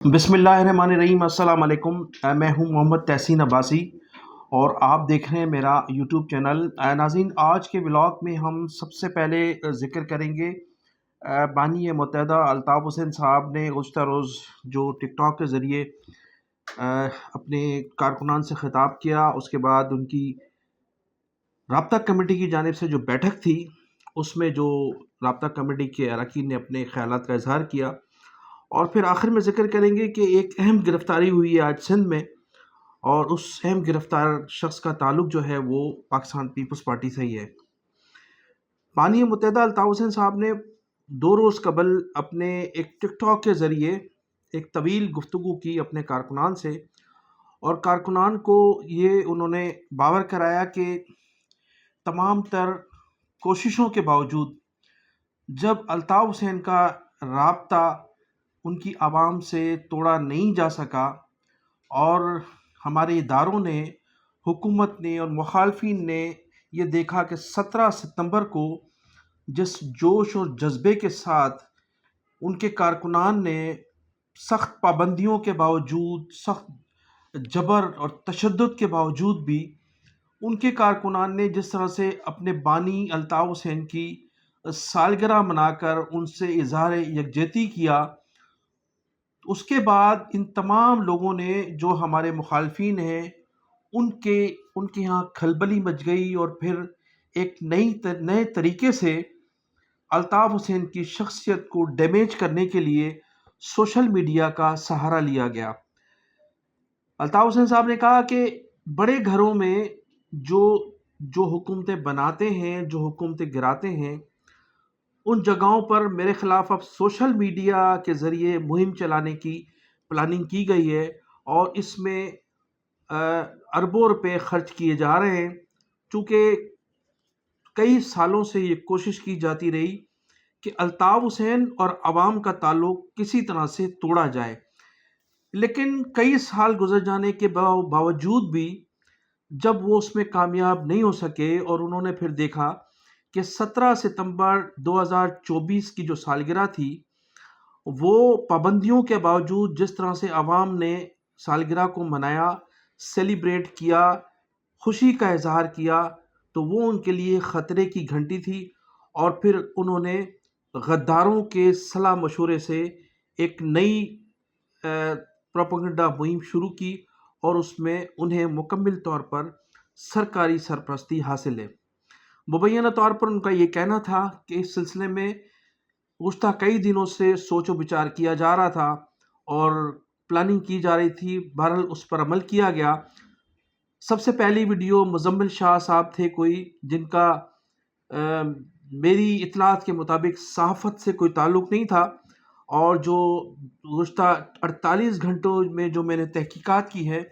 بسم اللہ الرحمن الرحیم۔ السلام علیکم۔ میں ہوں محمد تحسین عباسی اور آپ دیکھ رہے ہیں میرا یوٹیوب چینل۔ ناظرین، آج کے ولاگ میں ہم سب سے پہلے ذکر کریں گے بانی متحدہ الطاف حسین صاحب نے گزشتہ روز جو ٹک ٹاک کے ذریعے اپنے کارکنان سے خطاب کیا، اس کے بعد ان کی رابطہ کمیٹی کی جانب سے جو بیٹھک تھی اس میں جو رابطہ کمیٹی کے اراکین نے اپنے خیالات کا اظہار کیا، اور پھر آخر میں ذکر کریں گے کہ ایک اہم گرفتاری ہوئی ہے آج سندھ میں، اور اس اہم گرفتار شخص کا تعلق جو ہے وہ پاکستان پیپلز پارٹی سے ہی ہے۔ بانی متحدہ الطاف حسین صاحب نے 2 روز قبل اپنے ایک ٹک ٹاک کے ذریعے ایک طویل گفتگو کی اپنے کارکنان سے، اور کارکنان کو یہ انہوں نے باور کرایا کہ تمام تر کوششوں کے باوجود جب الطاف حسین کا رابطہ ان کی عوام سے توڑا نہیں جا سکا، اور ہمارے اداروں نے، حکومت نے اور مخالفین نے یہ دیکھا کہ 17 ستمبر کو جس جوش اور جذبے کے ساتھ ان کے کارکنان نے سخت پابندیوں کے باوجود، سخت جبر اور تشدد کے باوجود بھی ان کے کارکنان نے جس طرح سے اپنے بانی الطاف حسین کی سالگرہ منا کر ان سے اظہار یکجہتی کیا، اس کے بعد ان تمام لوگوں نے، جو ہمارے مخالفین ہیں، ان کے ہاں کھلبلی مچ گئی، اور پھر ایک نئے طریقے سے الطاف حسین کی شخصیت کو ڈیمیج کرنے کے لیے سوشل میڈیا کا سہارا لیا گیا۔ الطاف حسین صاحب نے کہا کہ بڑے گھروں میں جو حکومتیں بناتے ہیں، جو حکومتیں گراتے ہیں، ان جگہوں پر میرے خلاف اب سوشل میڈیا کے ذریعے مہم چلانے کی پلاننگ کی گئی ہے، اور اس میں اربوں روپے خرچ کیے جا رہے ہیں، چونکہ کئی سالوں سے یہ کوشش کی جاتی رہی کہ الطاف حسین اور عوام کا تعلق کسی طرح سے توڑا جائے، لیکن کئی سال گزر جانے کے باوجود بھی جب وہ اس میں کامیاب نہیں ہو سکے، اور انہوں نے پھر دیکھا کہ 17 ستمبر 2024 کی جو سالگرہ تھی، وہ پابندیوں کے باوجود جس طرح سے عوام نے سالگرہ کو منایا، سیلیبریٹ کیا، خوشی کا اظہار کیا، تو وہ ان کے لیے خطرے کی گھنٹی تھی، اور پھر انہوں نے غداروں کے صلاح مشورے سے ایک نئی پروپیگنڈا مہم شروع کی، اور اس میں انہیں مکمل طور پر سرکاری سرپرستی حاصل ہے۔ مبینہ طور پر ان کا یہ کہنا تھا کہ اس سلسلے میں گزشتہ کئی دنوں سے سوچ و بچار کیا جا رہا تھا اور پلاننگ کی جا رہی تھی، بہرحال اس پر عمل کیا گیا۔ سب سے پہلی ویڈیو مزمل شاہ صاحب تھے کوئی، جن کا میری اطلاعات کے مطابق صحافت سے کوئی تعلق نہیں تھا، اور جو گزشتہ 48 گھنٹوں میں جو میں نے تحقیقات کی ہے،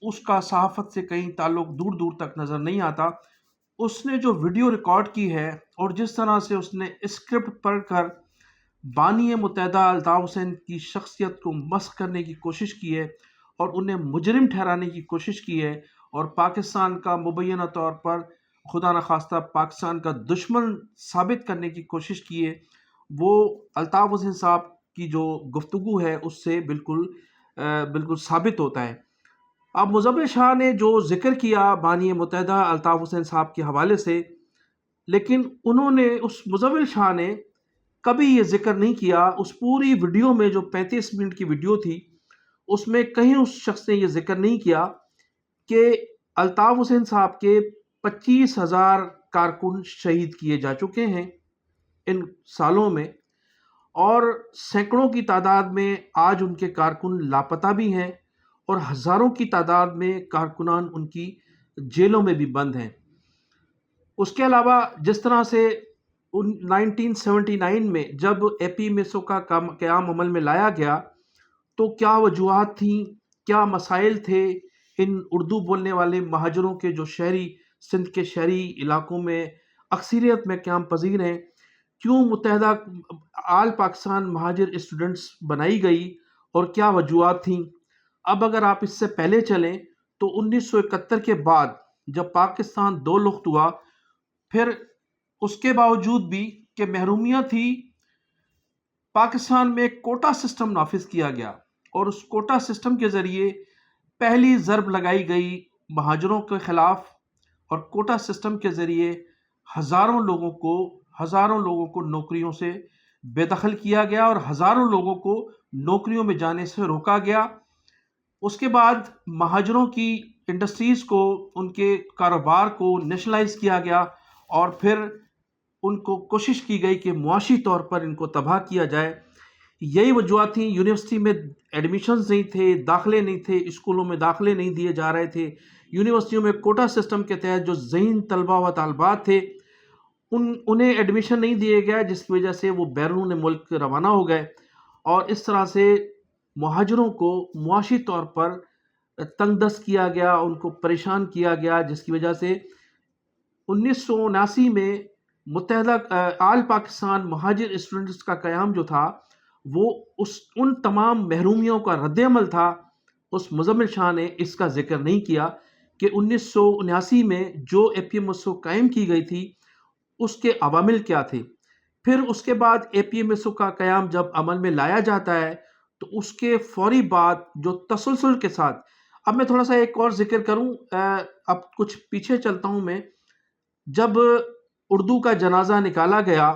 اس کا صحافت سے کہیں تعلق دور دور تک نظر نہیں آتا۔ اس نے جو ویڈیو ریکارڈ کی ہے، اور جس طرح سے اس نے اسکرپٹ پڑھ کر بانی متحدہ الطاف حسین کی شخصیت کو مسخ کرنے کی کوشش کی ہے، اور انہیں مجرم ٹھہرانے کی کوشش کی ہے، اور پاکستان کا مبینہ طور پر خدا نخواستہ پاکستان کا دشمن ثابت کرنے کی کوشش کی ہے، وہ الطاف حسین صاحب کی جو گفتگو ہے اس سے بالکل ثابت ہوتا ہے۔ اب مزمل شاہ نے جو ذکر کیا بانی متحدہ الطاف حسین صاحب کے حوالے سے، لیکن اس مزمل شاہ نے کبھی یہ ذکر نہیں کیا، اس پوری ویڈیو میں جو 35 منٹ کی ویڈیو تھی، اس میں کہیں اس شخص نے یہ ذکر نہیں کیا کہ الطاف حسین صاحب کے 25,000 کارکن شہید کیے جا چکے ہیں ان سالوں میں، اور سینکڑوں کی تعداد میں آج ان کے کارکن لاپتہ بھی ہیں، اور ہزاروں کی تعداد میں کارکنان ان کی جیلوں میں بھی بند ہیں۔ اس کے علاوہ جس طرح سے 1979 میں جب اے پی میسو کا قیام عمل میں لایا گیا، تو کیا وجوہات تھیں، کیا مسائل تھے ان اردو بولنے والے مہاجروں کے، جو سندھ کے شہری علاقوں میں اکثریت میں قیام پذیر ہیں، کیوں متحدہ آل پاکستان مہاجر اسٹوڈنٹس بنائی گئی، اور کیا وجوہات تھیں۔ اب اگر آپ اس سے پہلے چلیں تو 1971 کے بعد جب پاکستان دو لخت ہوا، پھر اس کے باوجود بھی کہ محرومیاں تھی، پاکستان میں کوٹا سسٹم نافذ کیا گیا، اور اس کوٹا سسٹم کے ذریعے پہلی ضرب لگائی گئی مہاجروں کے خلاف، اور کوٹا سسٹم کے ذریعے ہزاروں لوگوں کو نوکریوں سے بے دخل کیا گیا اور ہزاروں لوگوں کو نوکریوں میں جانے سے روکا گیا۔ اس کے بعد مہاجروں کی انڈسٹریز کو، ان کے کاروبار کو نیشنلائز کیا گیا، اور پھر ان کو کوشش کی گئی کہ معاشی طور پر ان کو تباہ کیا جائے۔ یہی وجوہات تھیں، یونیورسٹی میں ایڈمیشنز نہیں تھے، داخلے نہیں تھے، اسکولوں میں داخلے نہیں دیے جا رہے تھے، یونیورسٹیوں میں کوٹا سسٹم کے تحت جو ذہین طلبہ و طالبات تھے انہیں ایڈمیشن نہیں دیے گیا، جس کی وجہ سے وہ بیرون ملک روانہ ہو گئے، اور اس طرح سے مہاجروں کو معاشی طور پر تنگ دست کیا گیا، ان کو پریشان کیا گیا، جس کی وجہ سے 1979 میں متحدہ آل پاکستان مہاجر اسٹوڈنٹس کا قیام جو تھا، وہ ان تمام محرومیوں کا رد عمل تھا۔ اس مزمل شاہ نے اس کا ذکر نہیں کیا کہ 1979 میں جو اے پی ایم ایس او قائم کی گئی تھی اس کے عوامل کیا تھے۔ پھر اس کے بعد اے پی ایم ایس او کا قیام جب عمل میں لایا جاتا ہے تو اس کے فوری بعد جو تسلسل کے ساتھ، اب میں تھوڑا سا ایک اور ذکر کروں، اب کچھ پیچھے چلتا ہوں میں، جب اردو کا جنازہ نکالا گیا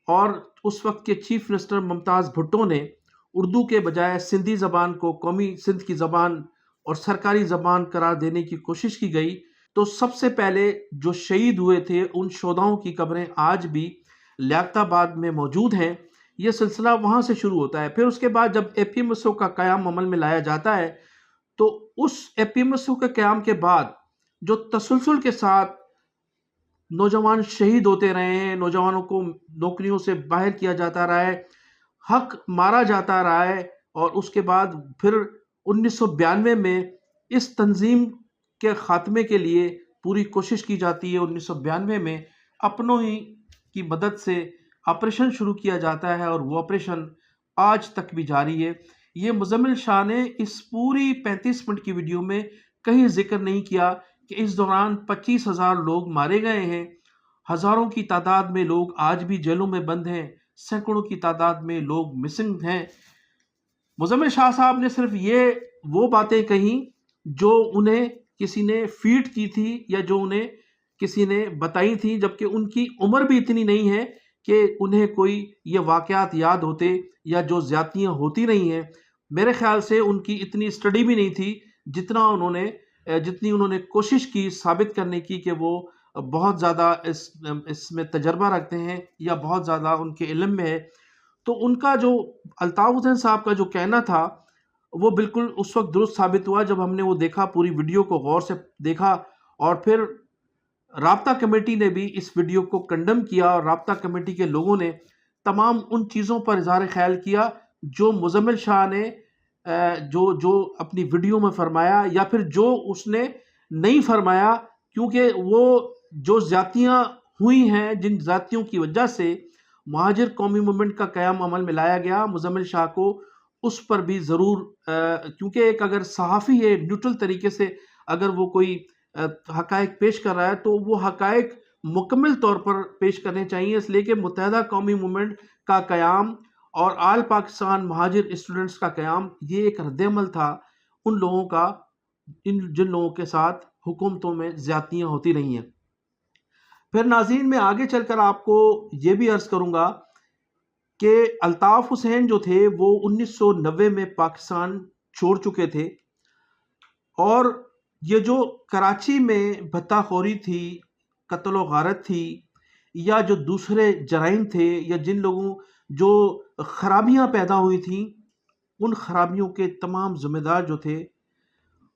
اور اس وقت کے چیف منسٹر ممتاز بھٹو نے اردو کے بجائے سندھی زبان کو قومی سندھ کی زبان اور سرکاری زبان قرار دینے کی کوشش کی گئی، تو سب سے پہلے جو شہید ہوئے تھے ان شہداؤں کی قبریں آج بھی لیاقت آباد میں موجود ہیں۔ یہ سلسلہ وہاں سے شروع ہوتا ہے۔ پھر اس کے بعد جب اے پی ایم ایس او کا قیام عمل میں لایا جاتا ہے تو اس اے پی ایم ایس او کے قیام کے بعد جو تسلسل کے ساتھ نوجوان شہید ہوتے رہے ہیں، نوجوانوں کو نوکریوں سے باہر کیا جاتا رہا ہے، حق مارا جاتا رہا ہے، اور اس کے بعد پھر 1992 میں اس تنظیم کے خاتمے کے لیے پوری کوشش کی جاتی ہے۔ 1992 میں اپنوں ہی کی مدد سے آپریشن شروع کیا جاتا ہے، اور وہ آپریشن آج تک بھی جاری ہے۔ یہ مزمل شاہ نے اس پوری 35 منٹ کی ویڈیو میں کہیں ذکر نہیں کیا کہ اس دوران 25,000 لوگ مارے گئے ہیں، ہزاروں کی تعداد میں لوگ آج بھی جیلوں میں بند ہیں، سینکڑوں کی تعداد میں لوگ مسنگ ہیں۔ مزمل شاہ صاحب نے صرف وہ باتیں کہیں جو انہیں کسی نے فیڈ کی تھی یا جو انہیں کسی نے بتائی تھی، جبکہ ان کی عمر بھی اتنی نہیں ہے کہ انہیں کوئی یہ واقعات یاد ہوتے یا جو زیادتیاں ہوتی رہی ہیں۔ میرے خیال سے ان کی اتنی اسٹڈی بھی نہیں تھی جتنی انہوں نے کوشش کی ثابت کرنے کی کہ وہ بہت زیادہ اس میں تجربہ رکھتے ہیں یا بہت زیادہ ان کے علم میں ہے۔ تو ان کا جو الطاف حسین صاحب کا جو کہنا تھا وہ بالکل اس وقت درست ثابت ہوا جب ہم نے وہ دیکھا، پوری ویڈیو کو غور سے دیکھا، اور پھر رابطہ کمیٹی نے بھی اس ویڈیو کو کنڈم کیا، اور رابطہ کمیٹی کے لوگوں نے تمام ان چیزوں پر اظہار خیال کیا جو مزمل شاہ نے جو اپنی ویڈیو میں فرمایا، یا پھر جو اس نے نہیں فرمایا، کیونکہ وہ جو زیادتیاں ہوئی ہیں، جن زیادتیوں کی وجہ سے مہاجر قومی موومنٹ کا قیام عمل میں لایا گیا، مزمل شاہ کو اس پر بھی ضرور، کیونکہ ایک اگر صحافی ہے نیوٹرل طریقے سے اگر وہ کوئی حقائق پیش کر رہا ہے تو وہ حقائق مکمل طور پر پیش کرنے چاہیے، اس لیے کہ متحدہ قومی موومنٹ کا قیام اور آل پاکستان مہاجر اسٹوڈنٹس کا قیام یہ ایک رد عمل تھا ان لوگوں کا، جن لوگوں کے ساتھ حکومتوں میں زیادتیاں ہوتی رہی ہیں۔ پھر ناظرین میں آگے چل کر آپ کو یہ بھی عرض کروں گا کہ الطاف حسین جو تھے وہ 1990 میں پاکستان چھوڑ چکے تھے، اور یہ جو کراچی میں بھتہ خوری تھی، قتل و غارت تھی، یا جو دوسرے جرائم تھے، یا جو خرابیاں پیدا ہوئی تھیں، ان خرابیوں کے تمام ذمہ دار جو تھے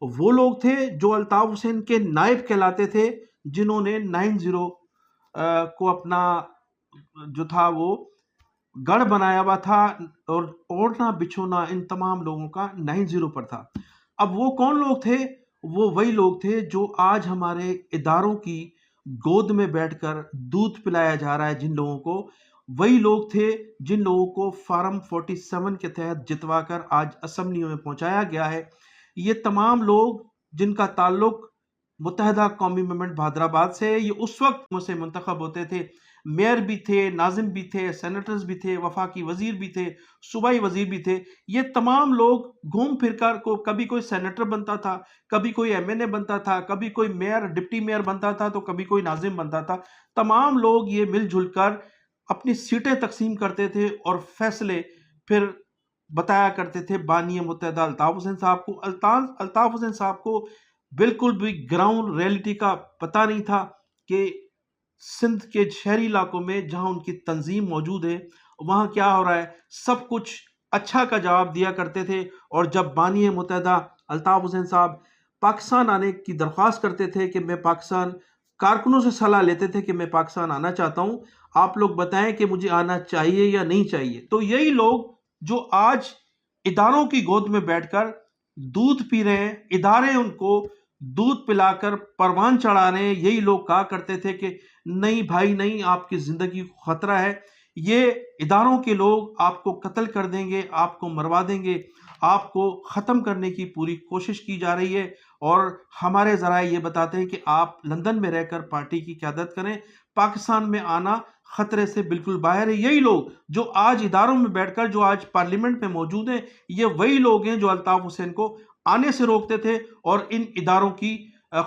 وہ لوگ تھے جو الطاف حسین کے نائب کہلاتے تھے، جنہوں نے 90 کو اپنا جو تھا وہ گڑھ بنایا ہوا تھا، اور اوڑھنا بچھونا ان تمام لوگوں کا 90 پر تھا۔ اب وہ کون لوگ تھے؟ وہ وہی لوگ تھے جو آج ہمارے اداروں کی گود میں بیٹھ کر دودھ پلایا جا رہا ہے جن لوگوں کو، وہی لوگ تھے جن لوگوں کو فارم 47 کے تحت جتوا کر آج اسمبلیوں میں پہنچایا گیا ہے۔ یہ تمام لوگ جن کا تعلق متحدہ قومی موومنٹ بہادر آباد سے، یہ اس وقت سے منتخب ہوتے تھے میئر بھی تھے، ناظم بھی تھے، سینیٹرز بھی تھے، وفاقی وزیر بھی تھے، صوبائی وزیر بھی تھے. یہ تمام لوگ گھوم پھر کر کبھی کوئی سینیٹر بنتا تھا، کبھی کوئی ایم این اے بنتا تھا، کبھی کوئی میئر ڈپٹی میئر بنتا تھا، تو کبھی کوئی ناظم بنتا تھا. تمام لوگ یہ مل جل کر اپنی سیٹیں تقسیم کرتے تھے اور فیصلے پھر بتایا کرتے تھے بانی متحدہ الطاف حسین صاحب کو. الطاف حسین صاحب کو بالکل بھی گراؤنڈ ریئلٹی کا پتہ نہیں تھا کہ سندھ کے شہری علاقوں میں جہاں ان کی تنظیم موجود ہے وہاں کیا ہو رہا ہے. سب کچھ اچھا کا جواب دیا کرتے تھے. اور جب بانی متحدہ الطاف حسین صاحب پاکستان آنے کی درخواست کرتے تھے کہ میں پاکستان، کارکنوں سے صلاح لیتے تھے کہ میں پاکستان آنا چاہتا ہوں، آپ لوگ بتائیں کہ مجھے آنا چاہیے یا نہیں چاہیے. تو یہی لوگ جو آج اداروں کی گود میں بیٹھ کر دودھ پی رہے ہیں، ادارے ان کو دودھ پلا کر پروان چڑھا رہے ہیں، یہی لوگ کہا کرتے تھے کہ نہیں بھائی نہیں، آپ کی زندگی کو خطرہ ہے، یہ اداروں کے لوگ آپ کو قتل کر دیں گے، آپ کو مروا دیں گے، آپ کو ختم کرنے کی پوری کوشش کی جا رہی ہے. اور ہمارے ذرائع یہ بتاتے ہیں کہ آپ لندن میں رہ کر پارٹی کی قیادت کریں، پاکستان میں آنا خطرے سے بالکل باہر ہے. یہی لوگ جو آج اداروں میں بیٹھ کر، جو آج پارلیمنٹ میں موجود ہیں، یہ وہی لوگ ہیں جو الطاف حسین کو آنے سے روکتے تھے اور ان اداروں کی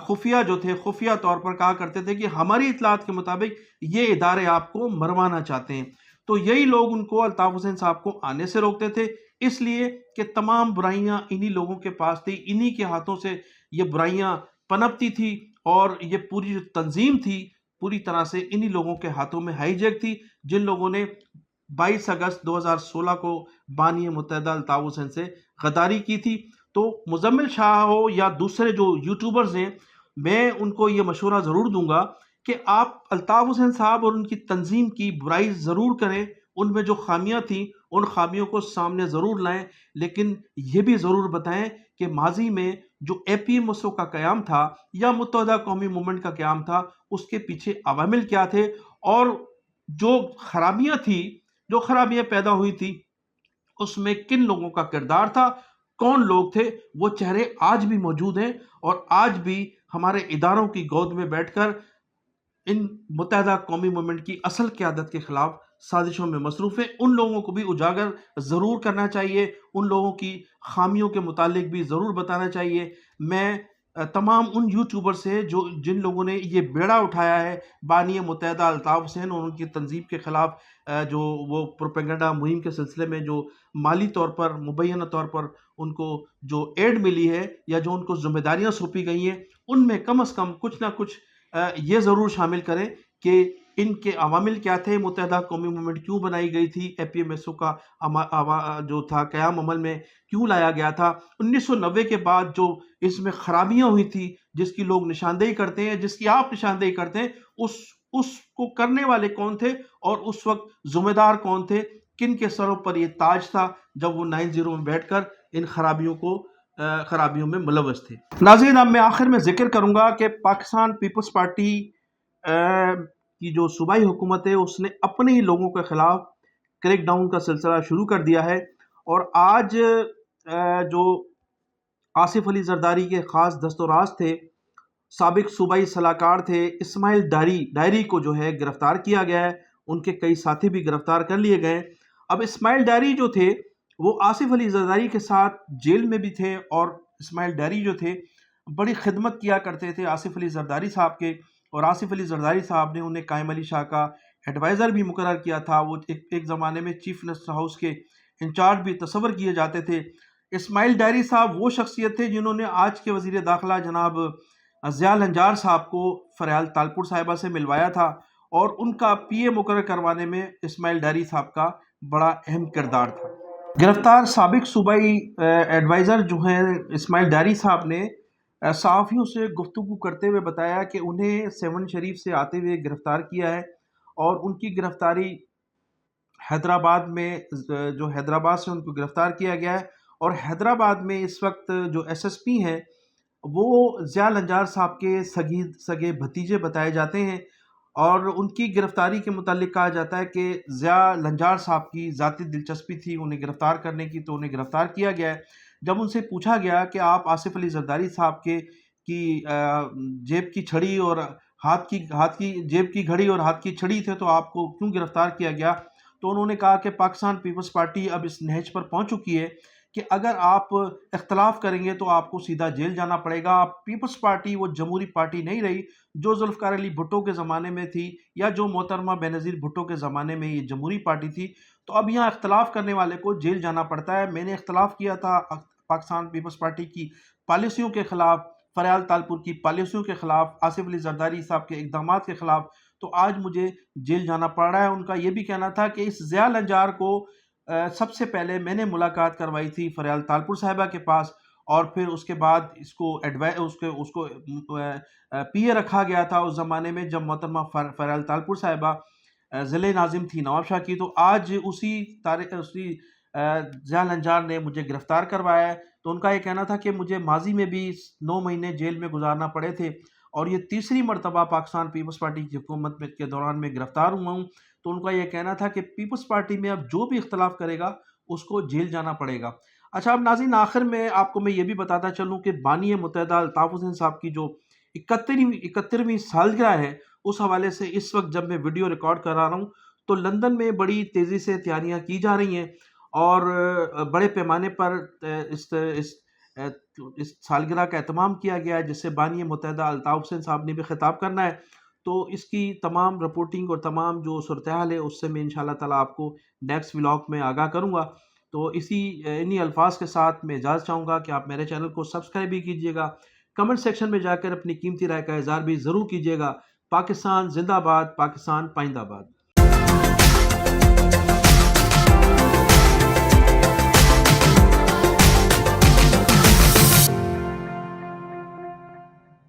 خفیہ جو تھے، خفیہ طور پر کہا کرتے تھے کہ ہماری اطلاعات کے مطابق یہ ادارے آپ کو مروانا چاہتے ہیں. تو یہی لوگ ان کو، الطاف حسین صاحب کو آنے سے روکتے تھے، اس لیے کہ تمام برائیاں انہی لوگوں کے پاس تھی، انہی کے ہاتھوں سے یہ برائیاں پنپتی تھی. اور یہ پوری جو تنظیم تھی پوری طرح سے انہی لوگوں کے ہاتھوں میں ہائی جیک تھی، جن لوگوں نے 22 اگست 2016 کو بانی متحدہ الطاف حسین سے غداری کی تھی. تو مزمل شاہ ہو یا دوسرے جو یوٹیوبرز ہیں، میں ان کو یہ مشورہ ضرور دوں گا کہ آپ الطاف حسین صاحب اور ان کی تنظیم کی برائی ضرور کریں، ان میں جو خامیاں تھیں ان خامیوں کو سامنے ضرور لائیں، لیکن یہ بھی ضرور بتائیں کہ ماضی میں جو اے پی ایم ایس او کا قیام تھا یا متحدہ قومی موومنٹ کا قیام تھا، اس کے پیچھے عوامل کیا تھے، اور جو خرابیاں تھیں، جو خرابیاں پیدا ہوئی تھی، اس میں کن لوگوں کا کردار تھا، کون لوگ تھے. وہ چہرے آج بھی موجود ہیں اور آج بھی ہمارے اداروں کی گود میں بیٹھ کر ان متحدہ قومی موومنٹ کی اصل قیادت کے خلاف سازشوں میں مصروف ہیں. ان لوگوں کو بھی اجاگر ضرور کرنا چاہیے، ان لوگوں کی خامیوں کے متعلق بھی ضرور بتانا چاہیے. میں تمام ان یوٹیوبر سے جن لوگوں نے یہ بیڑا اٹھایا ہے بانی متحدہ الطاف حسین اور ان کی تنظیم کے خلاف، جو وہ پروپیگنڈا مہم کے سلسلے میں جو مالی طور پر، مبینہ طور پر ان کو جو ایڈ ملی ہے یا جو ان کو ذمہ داریاں سونپی گئی ہیں، ان میں کم از کم کچھ نہ کچھ یہ ضرور شامل کریں کہ ان کے عوامل کیا تھے، متحدہ قومی موومنٹ کیوں بنائی گئی تھی، اے پی ایم ایس او کا جو تھا قیام عمل میں کیوں لایا گیا تھا، 1990 کے بعد جو اس میں خرابیاں ہوئی تھی جس کی لوگ نشاندہی کرتے ہیں، جس کی آپ نشاندہی کرتے ہیں، اس کو کرنے والے کون تھے اور اس وقت ذمہ دار کون تھے، کن کے سروں پر یہ تاج تھا جب وہ 90 میں بیٹھ کر ان خرابیوں میں ملوث تھے. ناظرین، اب میں آخر میں ذکر کروں گا کہ پاکستان پیپلز پارٹی کی جو صوبائی حکومت ہے اس نے اپنے ہی لوگوں کے خلاف کریک ڈاؤن کا سلسلہ شروع کر دیا ہے. اور آج جو آصف علی زرداری کے خاص دست و راز تھے، سابق صوبائی صلاحکار تھے، اسماعیل ڈائری کو جو ہے گرفتار کیا گیا ہے، ان کے کئی ساتھی بھی گرفتار کر لیے گئے. اب اسماعیل ڈائری جو تھے وہ آصف علی زرداری کے ساتھ جیل میں بھی تھے، اور اسماعیل ڈائری جو تھے بڑی خدمت کیا کرتے تھے آصف علی زرداری صاحب کے، اور آصف علی زرداری صاحب نے انہیں قائم علی شاہ کا ایڈوائزر بھی مقرر کیا تھا. وہ ایک زمانے میں چیف منسٹر ہاؤس کے انچارج بھی تصور کیے جاتے تھے. اسماعیل ڈائری صاحب وہ شخصیت تھے جنہوں نے آج کے وزیر داخلہ جناب ضیاء الحنجار صاحب کو فریال تالپور صاحبہ سے ملوایا تھا، اور ان کا پی اے مقرر کروانے میں اسماعیل ڈائری صاحب کا بڑا اہم کردار تھا. گرفتار سابق صوبائی ایڈوائزر جو ہیں اسماعیل ڈائری صاحب نے صحافیوں سے گفتگو کرتے ہوئے بتایا کہ انہیں 7 شریف سے آتے ہوئے گرفتار کیا ہے، اور ان کی گرفتاری حیدرآباد میں، جو حیدرآباد سے ان کو گرفتار کیا گیا ہے، اور حیدرآباد میں اس وقت جو ایس ایس پی ہیں وہ ضیاء الحنجار صاحب کے سگے بھتیجے بتائے جاتے ہیں. اور ان کی گرفتاری کے متعلق کہا جاتا ہے کہ ضیاء الحنجار صاحب کی ذاتی دلچسپی تھی انہیں گرفتار کرنے کی، تو انہیں گرفتار کیا گیا ہے. جب ان سے پوچھا گیا کہ آپ آصف علی زرداری صاحب کی جیب کی چھڑی اور ہاتھ کی جیب کی گھڑی اور ہاتھ کی چھڑی تھے تو آپ کو کیوں گرفتار کیا گیا؟ تو انہوں نے کہا کہ پاکستان پیپلز پارٹی اب اس نہج پر پہنچ چکی ہے کہ اگر آپ اختلاف کریں گے تو آپ کو سیدھا جیل جانا پڑے گا. پیپلز پارٹی وہ جمہوری پارٹی نہیں رہی جو ذوالفقار علی بھٹو کے زمانے میں تھی یا جو محترمہ بینظیر بھٹو کے زمانے میں یہ جمہوری پارٹی تھی. تو اب یہاں اختلاف کرنے والے کو جیل جانا پڑتا ہے. میں نے اختلاف کیا تھا پاکستان پیپلز پارٹی کی پالیسیوں کے خلاف، فریال تالپور کی پالیسیوں کے خلاف، آصف علی زرداری صاحب کے اقدامات کے خلاف، تو آج مجھے جیل جانا پڑ رہا ہے. ان کا یہ بھی کہنا تھا کہ اس ضیاء الانجار کو سب سے پہلے میں نے ملاقات کروائی تھی فریال تالپور صاحبہ کے پاس، اور پھر اس کے بعد اس کو پی اے رکھا گیا تھا اس زمانے میں جب محترمہ فریال تالپور صاحبہ ضلع ناظم تھی نواب شاہ کی. تو آج اسی ضیاء الانجار نے مجھے گرفتار کروایا ہے. تو ان کا یہ کہنا تھا کہ مجھے ماضی میں بھی 9 مہینے جیل میں گزارنا پڑے تھے اور یہ تیسری مرتبہ پاکستان پیپلز پارٹی کی حکومت کے دوران میں گرفتار ہوا ہوں. تو ان کا یہ کہنا تھا کہ پیپلز پارٹی میں اب جو بھی اختلاف کرے گا اس کو جیل جانا پڑے گا. اچھا، اب ناظرین آخر میں آپ کو میں یہ بھی بتاتا چلوں کہ بانی متحدہ الطاف حسین صاحب کی جو 71ویں سالگرہ ہے، اس حوالے سے اس وقت جب میں ویڈیو ریکارڈ کرا رہا ہوں تو لندن میں بڑی تیزی سے تیاریاں کی جا رہی ہیں اور بڑے پیمانے پر اس سالگرہ کا اہتمام کیا گیا ہے جس سے بانی متحدہ الطاف حسین صاحب نے بھی خطاب کرنا ہے. تو اس کی تمام رپورٹنگ اور تمام جو صورتحال ہے اس سے میں انشاءاللہ تعالیٰ آپ کو نیکسٹ ولاگ میں آگاہ کروں گا. تو انہی الفاظ کے ساتھ میں اجازت چاہوں گا کہ آپ میرے چینل کو سبسکرائب بھی کیجیے گا، کمنٹ سیکشن میں جا کر اپنی قیمتی رائے کا اظہار بھی ضرور کیجیے گا. پاکستان زندہ باد، پاکستان پائندہ باد.